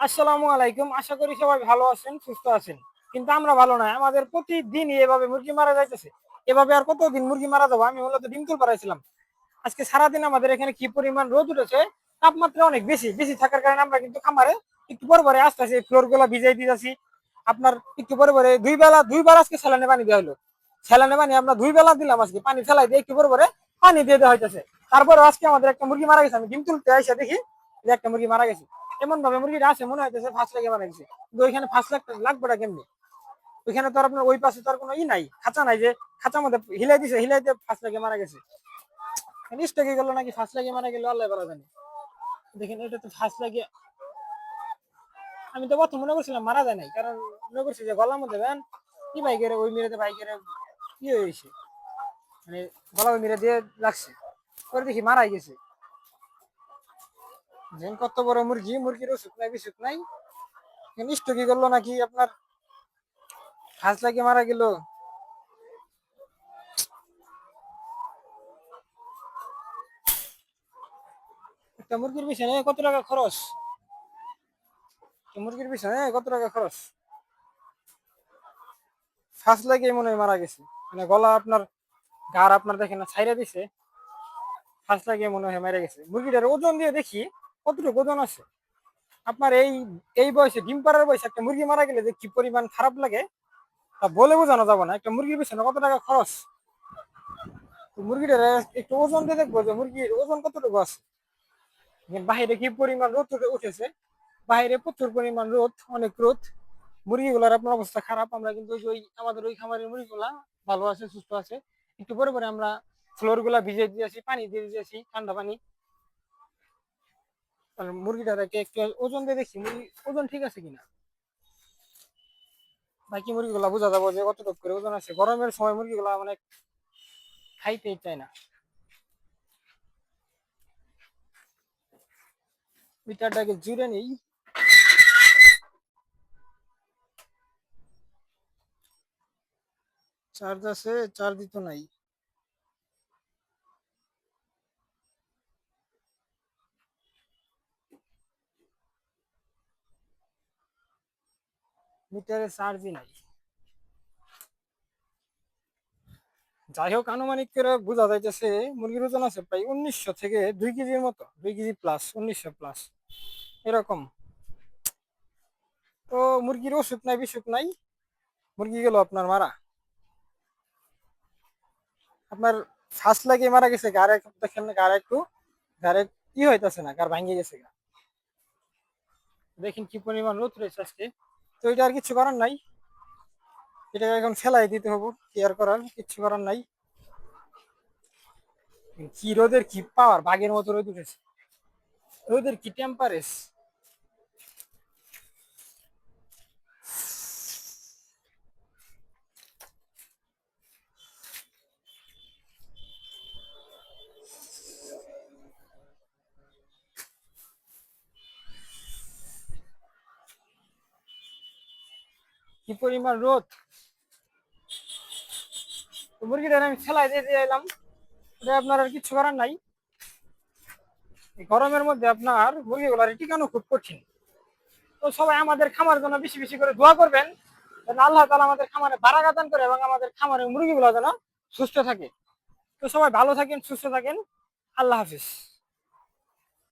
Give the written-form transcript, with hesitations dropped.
আসসালামু আলাইকুম। আশা করি সবাই ভালো আছেন, সুস্থ আছেন। কিন্তু আমরা ভালো নাই। আমাদের প্রতিদিনই এভাবে মুরগি মারা যাইতেছে। এভাবে আর কতদিন মুরগি মারা যাবো? আমি মূলত ডিম তুল পাড়াইছিলাম। আজকে সারাদিন আমাদের এখানে কি পরিমাণ রোদ উঠেছে, তাপমাত্রা অনেক বেশি বেশি থাকার কারণে আমরা কিন্তু খামারে একটু পরে পরে আস্তে আস্তে ফ্লোর গুলা ভিজাই দিতেছি। আপনার একটু পরে পরে দুইবার আজকে স্যালানে পানি দেওয়া হলো। স্যালানে পানি আমরা 2 বেলা দিলাম, আজকে পানি ফেলাই দিয়ে একটু পরে পরে পানি দিয়ে দেওয়া হইতেছে। তারপরে আজকে আমাদের একটা মুরগি মারা গেছে। আমি ডিম তুলতে এসে দেখি যে একটা মুরগি মারা গেছে। এমন ভাবে মুরগিটা আছে মনে হইতেছে ফার্স্ট লেগে মারা গেছে। কিন্তু ওইখানে ফার্স্ট লাগবে না কেমনি? ওইখানে তো আর আপনার ওই পাশে তো আর কোনো নাই, খাঁচা নাই যে খাঁচার মধ্যে হিলাই দিছে, হিলাই দিয়ে ফার্স্ট লেগে মারা গেছে। স্টকে গেল নাকি ফার্স্ট লাগে মারা গেল আল্লাহ করা জানি। দেখেন এটা তো ফার্স্ট লাগে। আমি তো প্রথম মনে করছিলাম মারা যায় নাই, কারণ মনে করছি যে গলার মধ্যে দেন কি বাইকের ওই মেরেতে বাইকের কি হয়েছে, মানে গলা ওই মেরে দিয়ে লাগছে। পরে দেখি মারাই গেছে। দেখেন কত বড় মুরগি, মুরগির ওষুধ নাই বিশুক নাই। স্টকে করলো নাকি আপনার ফার্স্ট লাগে মারা গেল। একটা মুরগির পিছনে কত টাকা খরচ? মুরগির পিছনে কত টাকা খরচ? ফার্স্ট লাগে মনে হয় মারা গেছে। মানে গলা আপনার গার আপনার দেখেন না ছাইরা দিছে, ফার্স্ট লাগে মনে হয় মারা গেছে। মুরগিটার ওজন দিয়ে দেখি কতটুকু ওজন আছে। আপনার এই এই বয়সে ডিম পাড়ার বয়সে একটা মুরগি মারা গেলে যে কি পরিমাণ খারাপ লাগে তা বলে বোঝানো যাবে না। একটা মুরগির পিছনে কত টাকা খরচ। মুরগিটার একটু ওজন দিয়ে দেখবো যে মুরগির ওজন কতটুকু আছে। বাহিরে কি পরিমাণ রোদ উঠেছে, বাহিরে প্রচুর পরিমাণ রোদ, অনেক রোদ। মুরগিগুলার আপনার অবস্থা খারাপ। আমরা কিন্তু ওই আমাদের ওই খামারের মুরগিগুলা ভালো আছে, সুস্থ আছে। একটু পরে পরে আমরা ফ্লোর গুলা ভিজিয়ে দিয়েছি, পানি দিয়ে দিয়েছি, ঠান্ডা পানি। মুরগিটাকে একটু ওজন দিয়ে দেখি মুরগি ওজন ঠিক আছে কিনা। বাকি মুরগিগুলা বোঝা যাবো যে কতটুকু করে ওজন আছে। গরমের সময় মুরগিগুলা মানে খাইতেই চায় না। মিটারটাকে জুড়ে নেই। চার্জ আছে, চার্জ দিত নাই। মিটারে চার্জই নাই। যাই হোক, আনুমানিক করে বোঝা যাইতেছে মুরগির ওজন আছে প্রায় 1900 থেকে 2 কেজির মতো, 2 কেজি প্লাস, 1900 প্লাস এরকম। তো মুরগির অসুখ নাই বিসুখ নাই, মুরগি গেল আপনার মারা। আপনার ফার্স্ট লাগে মারা গেছে, গাড়ে দেখেন গাড়ে একটু গাড়ে কি হইতেছে না, গার ভাঙিয়ে গেছে। দেখেন কি পরিমাণ রোদ রয়েছে আজকে। তো এটা আর কিছু করার নাই, এটাকে এখন ফেলাই দিতে হবে, কেয়ার করার কিছু করার নাই। কি রোদের কি পাওয়ার, বাঘের মতো রোদ উঠেছে। রোদের কি টেম্পারেস। কি পরিমাণ রোদ। মুরগিটা আমি ফেলাই দিয়ে এলাম, এটা আপনার আর কিছু করার নাই। গরমের মধ্যে আপনার মুরগিগুলার টিকানো খুব কঠিন। তো সবাই আমাদের খামার জন্য বেশি বেশি করে দোয়া করবেন, যেন আল্লাহ তাআলা আমাদের খামারে বারাকা দান করে এবং আমাদের খামারের মুরগিগুলো যেন সুস্থ থাকে। তো সবাই ভালো থাকেন, সুস্থ থাকেন। আল্লাহ হাফিজ।